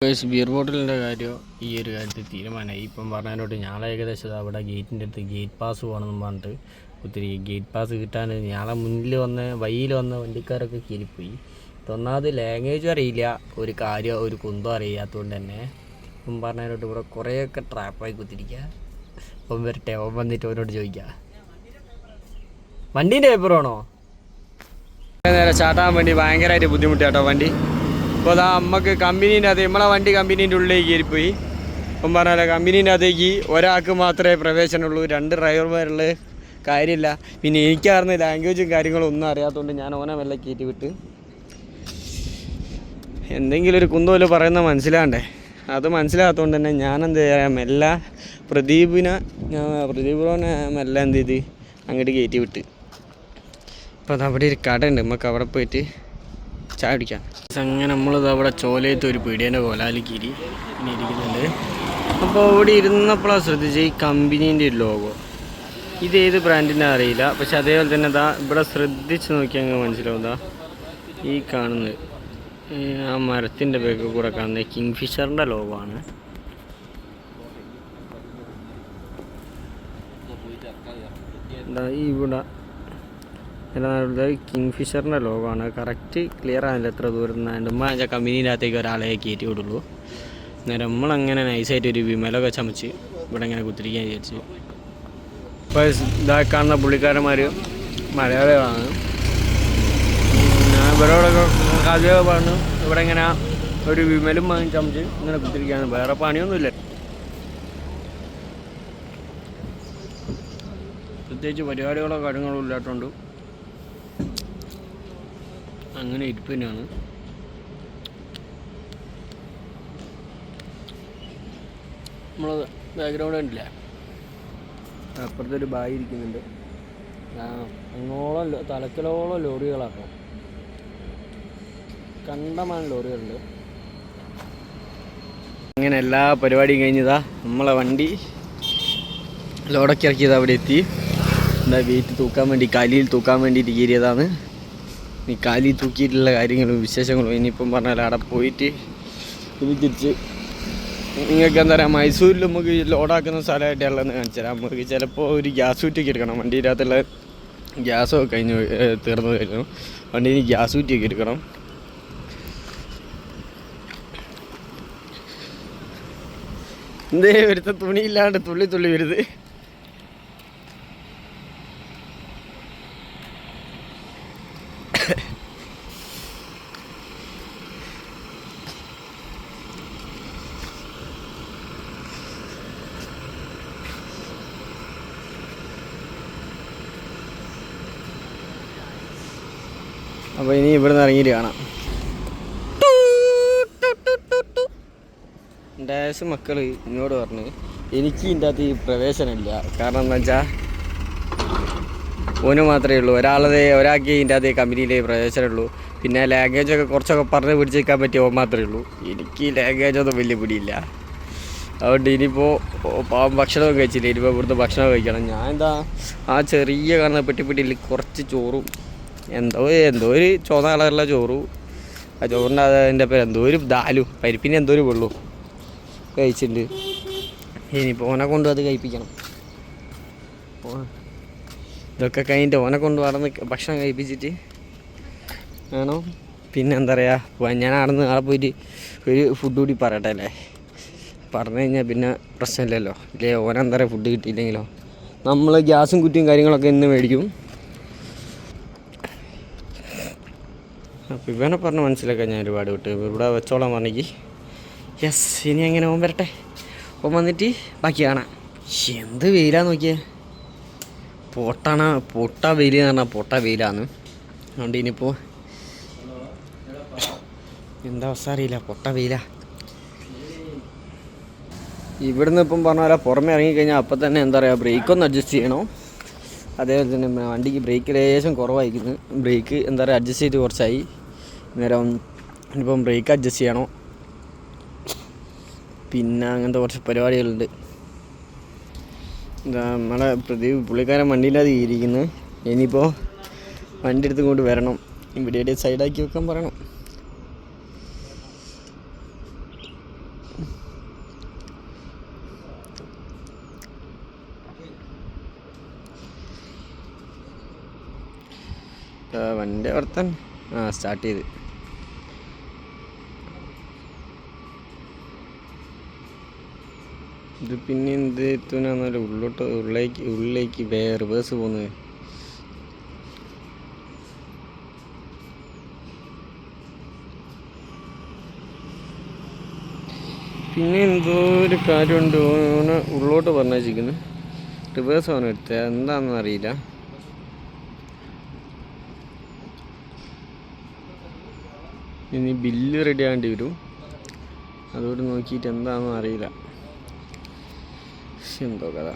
Beer ബോട്ടിലിൻ്റെ കാര്യം ഈ ഒരു കാര്യത്തിൽ തീരുമാനമായി. ഇപ്പം പറഞ്ഞതിനോട്ട് ഞാളെ ഏകദേശം അവിടെ ഗേറ്റിൻ്റെ അടുത്ത് ഗേറ്റ് പാസ് പോകണമെന്ന് പറഞ്ഞിട്ട് ഒത്തിരി ഗേറ്റ് പാസ് കിട്ടാൻ ഞാളെ മുന്നിൽ വഴിയിൽ വന്ന വണ്ടിക്കാരൊക്കെ കീറിപ്പോയി. ഒന്നാമത് ലാംഗ്വേജും അറിയില്ല, ഒരു കാര്യം ഒരു കുന്തം അറിയാത്തതുകൊണ്ട് തന്നെ ഇപ്പം പറഞ്ഞതിനോട്ട് ഇവിടെ കുറേയൊക്കെ ട്രാപ്പായി കുത്തിരിക്കുക. അപ്പം വരട്ടെ, അവൻ വന്നിട്ട് അവനോട് ചോദിക്കുക വണ്ടീൻ്റെ പേപ്പർ വേണോ. നേരെ ചാട്ടാൻ വേണ്ടി ഭയങ്കരമായിട്ട് ബുദ്ധിമുട്ടാട്ടോ വണ്ടി. അപ്പോൾ അതാ നമുക്ക് കമ്പനീൻ്റെ അകത്ത് നമ്മളെ വണ്ടി കമ്പനീൻ്റെ ഉള്ളിലേക്ക് കയറിപ്പോയി. അപ്പം പറഞ്ഞാൽ കമ്പനീൻ്റെ അകത്തേക്ക് ഒരാൾക്ക് മാത്രമേ പ്രവേശനമുള്ളൂ, 2 ഡ്രൈവർമാരുള്ള കാര്യമില്ല. പിന്നെ എനിക്കറിഞ്ഞ ലാംഗ്വേജും കാര്യങ്ങളും ഒന്നും അറിയാത്തതുകൊണ്ട് ഞാൻ ഓനെ മെല്ലെ കയറ്റി വിട്ട്. എന്തെങ്കിലും ഒരു കുന്തോല് പറയുന്നത് മനസ്സിലാണ്ടേ, അത് മനസ്സിലാകാത്തതുകൊണ്ട് തന്നെ ഞാനെന്ത് ചെയ്യാം, മെല്ലെ പ്രദീപിനെ മെല്ലെ എന്ത് ചെയ്ത് അങ്ങോട്ട് കയറ്റി വിട്ട്. അപ്പോൾ അതവിടെ ഒരു കട ഉണ്ട്, നമുക്ക് അവിടെ പോയിട്ട് ചായ കുടിക്കാം. അങ്ങനെ നമ്മളിത് അവിടെ ചോലയത്ത് ഒരു പീടിയേൻ്റെ കോലാലിക്കീരി ഇനി ഇരിക്കുന്നുണ്ട്. അപ്പോൾ അവിടെ ഇരുന്നപ്പോഴാണ് ശ്രദ്ധിച്ച് ഈ കമ്പനീൻ്റെ ഒരു ലോഗോ. ഇതേത് ബ്രാൻഡിൻ്റെ അറിയില്ല, പക്ഷെ അതേപോലെ തന്നെ ഇതാ ഇവിടെ ശ്രദ്ധിച്ച് നോക്കിയാൽ അങ്ങ് മനസ്സിലാവും. ഇതാ ഈ കാണുന്നത് ആ മരത്തിൻ്റെ ബാക്കിൽ കൂടെ കാണുന്നത് കിങ് ഫിഷറിൻ്റെ ലോഗോ ആണ്. എന്താ ഇവിടെ കിങ് ഫിഷറിൻ്റെ ലോഗമാണ്. കറക്റ്റ് ക്ലിയർ ആണല്ലോ എത്ര ദൂരം നിന്നാണ്ട് ഉമ്മ കമ്പനീൻ്റെ അകത്തേക്ക് ഒരാളെ കയറ്റി വിടുള്ളൂ. അന്നേരം നമ്മളങ്ങനെ നൈസായിട്ട് ഒരു വിമലൊക്കെ ചമച്ച് ഇവിടെ ഇങ്ങനെ കുത്തിരിക്കാൻ വിചാരിച്ചു. ഇപ്പോൾ ഇതാ കാണുന്ന പുള്ളിക്കാരന്മാർ മലയാളികളാണ്. ഞാൻ ഇവരോടൊക്കെ കാര്യം പറഞ്ഞു ഇവിടെ ഇങ്ങനെ ഒരു വിമലും വാങ്ങി ചമച്ച് ഇങ്ങനെ കുത്തിരിക്കുകയാണ്, വേറെ പണിയൊന്നുമില്ല. പ്രത്യേകിച്ച് പരിപാടികളോ കാര്യങ്ങളോ ഇല്ലാത്തതുകൊണ്ട് അങ്ങനെ ഇരിപ്പ് തന്നെയാണ്. നമ്മൾ ബാക്ക്ഗ്രൗണ്ട് കണ്ടില്ലേ, അപ്പുറത്തൊരു ബായി ഇരിക്കുന്നുണ്ട്. അങ്ങോളം തലക്കിലോളം ലോറികളാട്ടോ, കണ്ടമാനം ലോറികളുണ്ട്. അങ്ങനെ എല്ലാ പരിപാടിയും കഴിഞ്ഞതാ നമ്മളെ വണ്ടി ലോഡൊക്കെ ഇറക്കിയത് അവിടെ എത്തി. എന്താ വെയിറ്റ് തൂക്കാൻ വേണ്ടി കാലിയിൽ തൂക്കാൻ വേണ്ടിയിട്ട് കയറിയതാണ്. ഈ കാലി തൂക്കിയിട്ടുള്ള കാര്യങ്ങളും വിശേഷങ്ങളും ഇനിയിപ്പം പറഞ്ഞാൽ അവിടെ പോയിട്ട് ഇത് തിരിച്ച് നിങ്ങൾക്ക് എന്താ പറയുക, മൈസൂരിൽ നമുക്ക് ലോഡാക്കുന്ന സ്ഥലമായിട്ടുള്ളതെന്ന് കാണിച്ചു തരാം. നമുക്ക് ചിലപ്പോൾ ഒരു ഗ്യാസ് കുറ്റിയൊക്കെ എടുക്കണം, വണ്ടിയുടെ അകത്തുള്ള ഗ്യാസൊക്കെ തീർന്നു കഴിഞ്ഞു. വണ്ടീന് ഗ്യാസ് കുറ്റിയൊക്കെ എടുക്കണം. എന്തേ ഒരുത്ത തുണിയില്ലാണ്ട് തുള്ളി തുള്ളി വരുത്. അപ്പോൾ ഇനി ഇവിടുന്ന് ഇറങ്ങിയിട്ട് കാണാം. ഡാഷ് മക്കൾ എന്നോട് പറഞ്ഞ് എനിക്ക് ഇതിൻ്റെ അകത്ത് ഈ പ്രവേശനമില്ല. കാരണം എന്താ വെച്ചാൽ ഓന് മാത്രമേ ഉള്ളൂ, ഒരാൾക്ക് ഇതിൻ്റെ അകത്ത് കമ്പനിയിലേ പ്രവേശനമുള്ളൂ. പിന്നെ ലാംഗ്വേജൊക്കെ കുറച്ചൊക്കെ പറഞ്ഞ് പിടിച്ചേക്കാൻ പറ്റിയ ഓൻ മാത്രമേ ഉള്ളൂ. എനിക്ക് ലാംഗ്വേജൊന്നും വലിയ പിടിയില്ല. അതുകൊണ്ട് ഇനിയിപ്പോൾ ഭക്ഷണമൊക്കെ കഴിച്ചില്ല, ഇനിയിപ്പോൾ ഇവിടുത്തെ ഭക്ഷണം കഴിക്കണം. ഞാൻ എന്താ ആ ചെറിയ കാണുന്ന പെട്ടിപ്പെട്ടിയിൽ കുറച്ച് ചോറും എന്തോ ഒരു ചുവന്ന കളറുള്ള ചോറും, ആ ചോറിൻ്റെ അതിൻ്റെ പേര് എന്തോ ഒരു ദാലും പരിപ്പിന് എന്തോ ഒരു വെള്ളവും കഴിച്ചിട്ടുണ്ട്. ഇനിയിപ്പോൾ ഓനെ കൊണ്ട് അത് കഴിപ്പിക്കണം. ഇതൊക്കെ കഴിഞ്ഞിട്ട് ഓനെ കൊണ്ട് വളർന്ന് ഭക്ഷണം കഴിപ്പിച്ചിട്ട് ആണോ പിന്നെ എന്താ പറയുക, ഞാൻ നാളെ പോയിട്ട് ഒരു ഫുഡ് കൂടി പറയട്ടെ അല്ലേ. പറഞ്ഞു കഴിഞ്ഞാൽ പിന്നെ പ്രശ്നമില്ലല്ലോ, ഇല്ലേ ഓനെന്താ പറയുക, ഫുഡ് കിട്ടിയില്ലെങ്കിലോ. നമ്മൾ ഗ്യാസും കുറ്റിയും കാര്യങ്ങളൊക്കെ ഇന്ന് മേടിക്കും. അപ്പോൾ ഇവനെ പറഞ്ഞ് മനസ്സിലാക്കാൻ ഞാൻ ഒരുപാട് വിട്ട് ഇവിടെ വെച്ചോളാൻ പറഞ്ഞെങ്കിൽ യെസ്. ഇനി അങ്ങനെ ഓൻ വരട്ടെ, ഓൻ വന്നിട്ട് ബാക്കി കാണാം. എന്ത് വെയിലാന്ന് നോക്കിയേ, പൊട്ട വെയിൽ എന്ന് പറഞ്ഞാൽ പൊട്ട വെയിലാന്ന്. അതുകൊണ്ട് ഇനിയിപ്പോൾ എന്താ അവസ്ഥ അറിയില്ല, പൊട്ട വെയിലാ. ഇവിടുന്ന് ഇപ്പം പറഞ്ഞാൽ പുറമെ ഇറങ്ങിക്കഴിഞ്ഞാൽ അപ്പം തന്നെ എന്താ പറയുക, ബ്രേക്കൊന്ന് അഡ്ജസ്റ്റ് ചെയ്യണം. അതേപോലെ തന്നെ വണ്ടിക്ക് ബ്രേക്ക് ലേശം കുറവായിരിക്കുന്നു. ബ്രേക്ക് എന്താ പറയുക അഡ്ജസ്റ്റ് ചെയ്ത് കുറച്ചായി. നേരം ഇനിയിപ്പം ബ്രേക്ക് അഡ്ജസ്റ്റ് ചെയ്യണം. പിന്നെ അങ്ങനത്തെ കുറച്ച് പരിപാടികളുണ്ട്. എന്താ നമ്മളെ പുള്ളിക്കാരൻ വണ്ടീൻ്റെ അത് ഇരിക്കുന്നു. ഇനിയിപ്പോൾ വണ്ടി എടുത്ത് കൊണ്ട് വരണം, ഇവിടെ സൈഡാക്കി വെക്കാൻ പറയണം. വണ്ടി വർത്തൻ സ്റ്റാർട്ട് ചെയ്ത്. ഇത് പിന്നെ എന്ത് എത്തുന്നാന്നല്ലോ ഉള്ളിലേക്ക് റിവേഴ്സ് പോകുന്നത്. പിന്നെ എന്തോ ഒരു കാര്യമുണ്ട്, ഓനെ ഉള്ളോട്ട് പറഞ്ഞിരിക്കുന്നു. റിവേഴ്സ് ഓനെ എടുത്തത് എന്താണെന്ന് അറിയില്ല. ഇനി ബില്ല് റെഡി ആകേണ്ടി വരും, അതോട് നോക്കിയിട്ട് എന്താണെന്ന് അറിയില്ല. എന്തോ കഥ.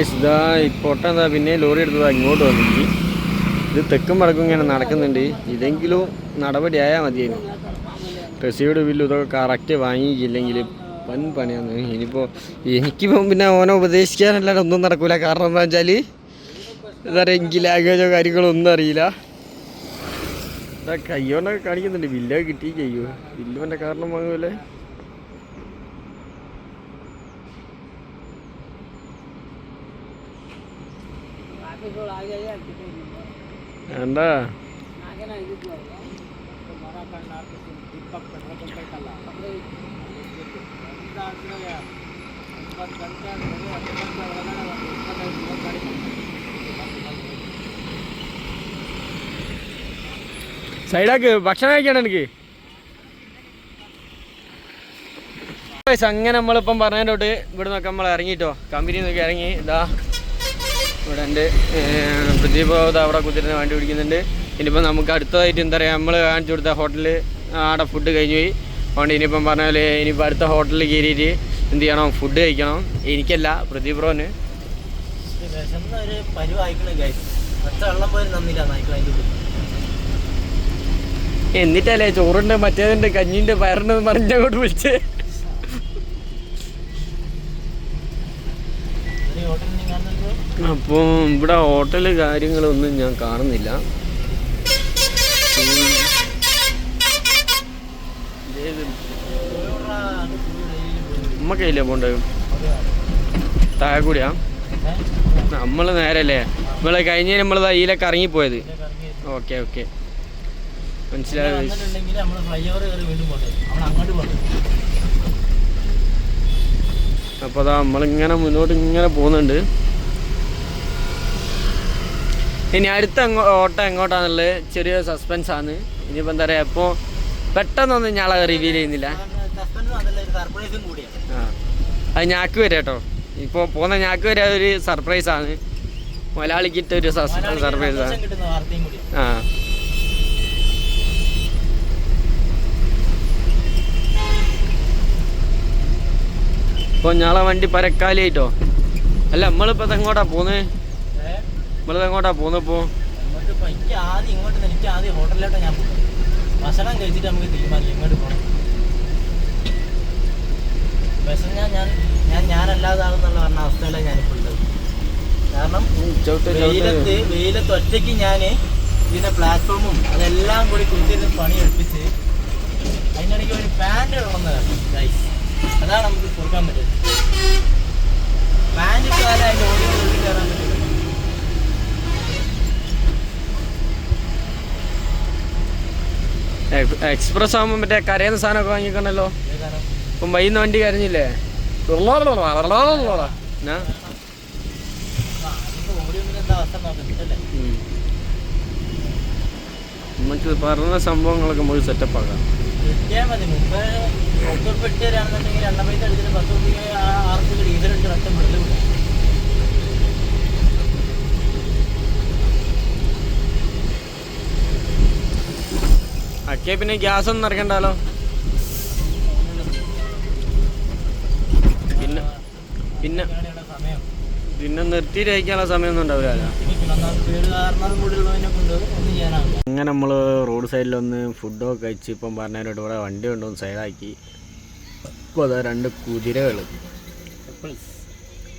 ഇതാ ഇപ്പോൾ എന്താ പിന്നെ ലോറി എടുത്തതാ ഇങ്ങോട്ട് വന്നിട്ട്. ഇത് തെക്കും വടക്കും ഇങ്ങനെ നടക്കുന്നുണ്ട്. ഇതെങ്കിലും നടപടിയായാൽ മതിയായിരുന്നു. റെസീവ്ഡ് ബില്ലും ഇതൊക്കെ കറക്റ്റ് വാങ്ങിയില്ലെങ്കിൽ വൻ പണിയാണ്. ഇനിയിപ്പോൾ എനിക്കിപ്പം പിന്നെ ഓനെ ഉപദേശിക്കാനല്ലാതെ ഒന്നും നടക്കില്ല. കാരണം എന്താ വെച്ചാൽ എന്താ പറയുക, എനിക്ക് ലാംഗ്വേജോ കാര്യങ്ങളോ ഒന്നും അറിയില്ല. ഇതാ കയ്യോണ്ടൊക്കെ കാണിക്കുന്നുണ്ട്. ബില്ലൊക്കെ കിട്ടി കഴിയുമോ? ബില്ലുവിൻ്റെ കാരണം വാങ്ങുമല്ലേ. എന്താ സൈഡാക്ക് ഭക്ഷണം കഴിക്കണം എനിക്ക്. അങ്ങനെ നമ്മളിപ്പം പറഞ്ഞതിലോട്ട് ഇവിടെ നിന്നൊക്കെ നമ്മൾ ഇറങ്ങിയിട്ടോ, കമ്പനിയിൽ നിന്നൊക്കെ ഇറങ്ങി. ഇതാ ഇവിടെ ഉണ്ട് പ്രദീപ് അവിടെ കുത്തിരുന്ന് വണ്ടി പിടിക്കുന്നുണ്ട്. ഇനിയിപ്പോൾ നമുക്ക് അടുത്തതായിട്ട് എന്താ പറയുക, നമ്മൾ കാണിച്ചു കൊടുത്ത ഹോട്ടലിൽ അവിടെ ഫുഡ് കഴിഞ്ഞു പോയി. അതുകൊണ്ട് ഇനിയിപ്പം പറഞ്ഞ പോലെ ഇനിയിപ്പോൾ അടുത്ത ഹോട്ടലിൽ കയറിയിട്ട് എന്ത് ചെയ്യണം, ഫുഡ് കഴിക്കണം. എനിക്കല്ല, പ്രദീപ് ബ്രോന്. എന്നിട്ടല്ലേ ചോറുണ്ട് മറ്റേതുണ്ട് കഞ്ഞിൻ്റെ പയറുണ്ടെന്ന് പറഞ്ഞങ്ങോട്ട് വിളിച്ച്. അപ്പോൾ ഇവിടെ ഹോട്ടല് കാര്യങ്ങളൊന്നും ഞാൻ കാണുന്നില്ല. നമ്മക്കയില്ലേ പോണ്ടത് താഴെ കൂടിയാ. നമ്മൾ നേരല്ലേ, നമ്മൾ കഴിഞ്ഞ നമ്മൾ ഇതിലൊക്കെ ഇറങ്ങിപ്പോയത്. ഓക്കെ ഓക്കെ മനസ്സിലായി. അപ്പോൾ അതാ നമ്മളിങ്ങനെ മുന്നോട്ട് ഇങ്ങനെ പോകുന്നുണ്ട്. ഇനി അടുത്ത ഓട്ടം എങ്ങോട്ടാന്നുള്ളത് ചെറിയ സസ്പെൻസ് ആണ്. ഇനിയിപ്പോൾ എന്താ പറയുക, ഇപ്പോൾ പെട്ടെന്നൊന്നും ഞാളെ റിവീൽ ചെയ്യുന്നില്ല. അത് ഞാക്ക് വരെ കേട്ടോ, ഇപ്പോൾ പോകുന്ന ഞാക്ക് വരെ അതൊരു സർപ്രൈസാണ്. മലയാളിക്കിട്ടൊരു സർപ്രൈസാണ്. ആ ഇപ്പോൾ ഞാളെ വണ്ടി പരക്കാലിയായിട്ടോ. അല്ല നമ്മളിപ്പോൾ എങ്ങോട്ടാ പോകുന്നത്? നമ്മളിത് എങ്ങോട്ടാ പോകുന്നപ്പോൾ? എനിക്ക് ആദ്യം ഹോട്ടലിലോട്ടാണ് ഞാൻ പോകുന്നത്. ഭക്ഷണം കഴിച്ചിട്ട് നമുക്ക് തീരുമാനിക്കും എങ്ങോട്ട് പോകണം. വിശന്നാ ഞാനല്ലാതാണെന്നുള്ള പറഞ്ഞ അവസ്ഥയിലാണ് ഞാനിപ്പോൾ ഉള്ളത്. കാരണം വെയിലത്ത് ഒറ്റയ്ക്ക് ഞാൻ ഇതിൻ്റെ പ്ലാറ്റ്ഫോമും അതെല്ലാം കൂടി കുത്തിയിരുന്ന് പണിയെടുപ്പിച്ച് അതിനിടയ്ക്ക് ഒരു പാൻറ് ഇടണമെന്ന് ഗൈസ്. അതാണ് നമുക്ക് കൊടുക്കാൻ പറ്റുന്നത്. പാൻറ് ഇട്ടാലേ അതിൻ്റെ ഓടി കയറാൻ പറ്റില്ല. എക്സ്പ്രസ് ആകുമ്പോൾ മറ്റേ കരയുന്ന സാധനമൊക്കെ വാങ്ങിക്കണല്ലോ. ഇപ്പം വൈകുന്ന വണ്ടി കരഞ്ഞില്ലേ? നമുക്ക് പറഞ്ഞ സംഭവങ്ങളൊക്കെ നമുക്ക് സെറ്റപ്പ് ആക്കാം. അക്കെ പിന്നെ ഗ്യാസ് ഒന്നും നിറക്കണ്ടല്ലോ. പിന്നെ പിന്നെ പിന്നെ നിർത്തിയിട്ട് കഴിക്കാനുള്ള സമയമൊന്നും ഉണ്ടാവില്ല. അങ്ങനെ നമ്മൾ റോഡ് സൈഡിലൊന്ന് ഫുഡൊക്കെ കഴിച്ച് ഇപ്പം പറഞ്ഞവരോട് ഇവിടെ വണ്ടി കൊണ്ടുവന്ന് സൈഡാക്കി. ഇപ്പോൾ അതാ 2 കുതിരകൾ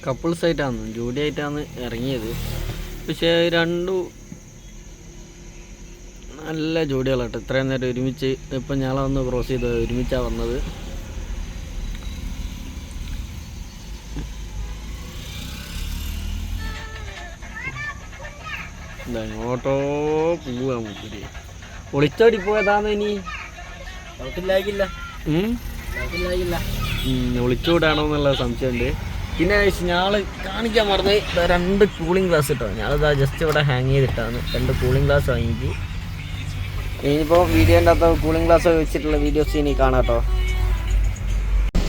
കപ്പിൾസായിട്ടാണ് ജോഡിയായിട്ടാണ് ഇറങ്ങിയത്. പക്ഷേ നല്ല ജോഡികളാട്ടോ. ഇത്രയും നേരം ഒരുമിച്ച് ഇപ്പം ഞങ്ങളെ വന്ന് ക്രോസ് ചെയ്ത് ഒരുമിച്ചാണ് വന്നത്. എങ്ങോട്ടോ പോവാ മൂപ്പര്. ഒളിച്ചോടി പോയതാന്ന് ഇനി ഒളിച്ചോടാണോ എന്നുള്ള സംശയമുണ്ട്. പിന്നെ ഞങ്ങൾ കാണിക്കാൻ മറന്ന് 2 കൂളിംഗ് ഗ്ലാസ് ഇട്ടോ. ഞാനിതാ ജസ്റ്റ് ഇവിടെ ഹാങ് ചെയ്തിട്ടാണ് 2 കൂളിംഗ് ഗ്ലാസ് വാങ്ങിക്ക്. ഇനിയിപ്പോൾ വീഡിയോൻ്റെ അകത്ത് കൂളിംഗ് ഗ്ലാസ് വെച്ചിട്ടുള്ള വീഡിയോസ് ഇനി കാണാം കേട്ടോ.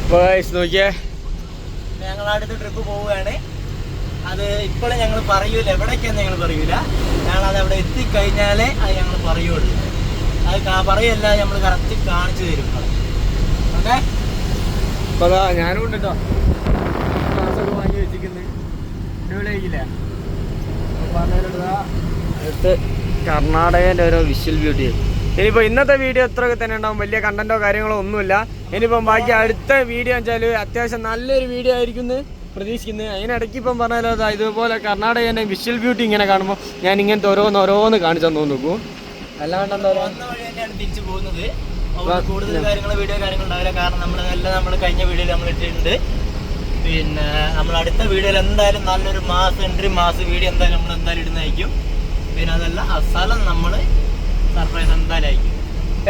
ഇപ്പോൾ നോക്കിയേ, ഞങ്ങളടുത്ത് ട്രിപ്പ് പോവുകയാണ്. അത് ഇപ്പോഴും ഞങ്ങൾ പറയൂല, എവിടേക്കാന്ന് ഞങ്ങൾ പറയൂല. ഞങ്ങളത് അവിടെ എത്തിക്കഴിഞ്ഞാലേ അത് ഞങ്ങൾ പറയുള്ളൂ. അത് പറയല്ല, നമ്മൾ കറക്റ്റ് കാണിച്ചു തരും. ഓക്കെ, അപ്പോൾ അതാ ഞാനും ഉണ്ട് കേട്ടോ. ഗ്ലാസ്സൊക്കെ വാങ്ങി വെച്ചിരിക്കുന്നത് അടിപൊളിയായിക്കില്ല. അടുത്ത് കർണാടകേൻ്റെ ഓരോ വിഷ്വൽ ബ്യൂട്ടി. ഇനിയിപ്പോൾ ഇന്നത്തെ വീഡിയോ ഇത്രയൊക്കെ തന്നെ ഉണ്ടാവും. വലിയ കണ്ടൻറ്റോ കാര്യങ്ങളോ ഒന്നുമില്ല. ഇനിയിപ്പം ബാക്കി അടുത്ത വീഡിയോ വെച്ചാൽ അത്യാവശ്യം നല്ലൊരു വീഡിയോ ആയിരിക്കും എന്ന് പ്രതീക്ഷിക്കുന്നത്. അതിനിടയ്ക്ക് ഇപ്പം പറഞ്ഞാലോ ഇതുപോലെ കർണാടകേൻ്റെ വിഷ്വൽ ബ്യൂട്ടി ഇങ്ങനെ കാണുമ്പോൾ ഞാൻ ഇങ്ങനത്തെ ഓരോന്ന് കാണിച്ചു തന്നു നോക്കൂ. അല്ലാണ്ട് എന്താ തന്നെയാണ് തിരിച്ചു പോകുന്നത്. കൂടുതൽ കാര്യങ്ങൾ വീഡിയോ കാര്യങ്ങൾ ഉണ്ടാവില്ല. കാരണം നമ്മൾ കഴിഞ്ഞ വീഡിയോയിൽ നമ്മൾ ഇട്ടിട്ടുണ്ട്. പിന്നെ നമ്മൾ അടുത്ത വീഡിയോയിൽ എന്തായാലും നല്ലൊരു എൻട്രി മാസ് വീഡിയോ എന്തായാലും നമ്മൾ എന്തായാലും ഇടുന്നതായിരിക്കും. പിന്നെ അതല്ല ആ സ്ഥലം നമ്മൾ സർപ്രൈസ് എന്തായാലും ആയിരിക്കും.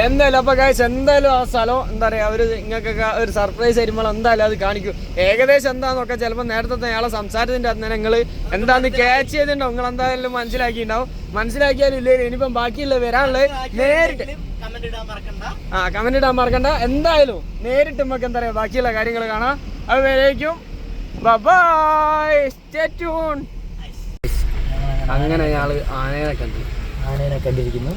എന്തായാലും അപ്പോൾ ഗൈസ് എന്തായാലും ആ സ്ഥലം എന്താ പറയുക, അവർ നിങ്ങൾക്കൊക്കെ ഒരു സർപ്രൈസ് വരുമ്പോൾ എന്തായാലും അത് കാണിക്കും. ഏകദേശം എന്താണെന്നൊക്കെ ചിലപ്പോൾ നേരത്തെ ഞങ്ങളെ സംസാരത്തിൻ്റെ അന്ന് നിങ്ങൾ എന്താന്ന് ക്യാച്ച് ചെയ്തിട്ടുണ്ടാവും. നിങ്ങൾ എന്തായാലും മനസ്സിലാക്കിയിട്ടുണ്ടാവും. മനസ്സിലാക്കിയാലും ഇല്ലെങ്കിൽ ഇനിയിപ്പം ബാക്കിയുള്ള വരാനുള്ളത് നേരിട്ട് കമന്റ് ഇടാൻ മറക്കണ്ട. എന്തായാലും നേരിട്ട് നമുക്ക് എന്താ പറയുക ബാക്കിയുള്ള കാര്യങ്ങൾ കാണാം. അത് വരേക്കും ബൈ, സ്റ്റേ ട്യൂൺ. അങ്ങനെ ഞങ്ങൾ ആനേനെ കണ്ടിരിക്കുന്നു.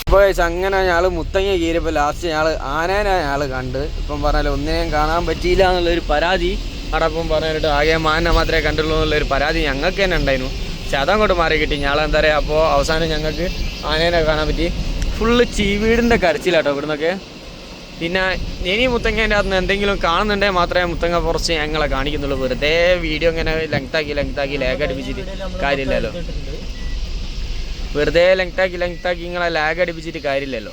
അപ്പോൾ അങ്ങനെ ഞങ്ങൾ മുത്തങ്ങ കയറിയപ്പോൾ ലാസ്റ്റ് ഞങ്ങൾ ആനേനെ ഞങ്ങൾ കണ്ട്. ഇപ്പം പറഞ്ഞാൽ ഒന്നിനെയും കാണാൻ പറ്റിയില്ല എന്നുള്ളൊരു പരാതി അവിടെ ഇപ്പം പറഞ്ഞിട്ട് ആകെ മാനിനെ മാത്രമേ കണ്ടുള്ളൂ എന്നുള്ളൊരു പരാതി ഞങ്ങൾക്ക് തന്നെ ഉണ്ടായിരുന്നു. പക്ഷെ അതങ്ങോട്ട് മാറി കിട്ടി. ഞങ്ങളെന്താ പറയുക, അപ്പോൾ അവസാനം ഞങ്ങൾക്ക് ആനേനെ കാണാൻ പറ്റി. ഫുള്ള് ചീവീടിൻ്റെ കരച്ചിലാട്ടോ ഇവിടുന്നൊക്കെ. പിന്നെ ഇനി മുത്തങ്ങേൻ്റെ അകത്ത് എന്തെങ്കിലും കാണുന്നുണ്ടെങ്കിൽ മാത്രമേ മുത്തങ്ങ ഫോറസ്റ്റ് ഞങ്ങളെ കാണിക്കുന്നുള്ളൂ. വെറുതെ വീഡിയോ ഇങ്ങനെ ലെങ്താക്കി ലാഗ് അടിപ്പിച്ചിട്ട് കാര്യമില്ലല്ലോ. വെറുതെ ലെങ്താക്കി നിങ്ങളെ ലാഗ് അടിപ്പിച്ചിട്ട് കാര്യമില്ലല്ലോ.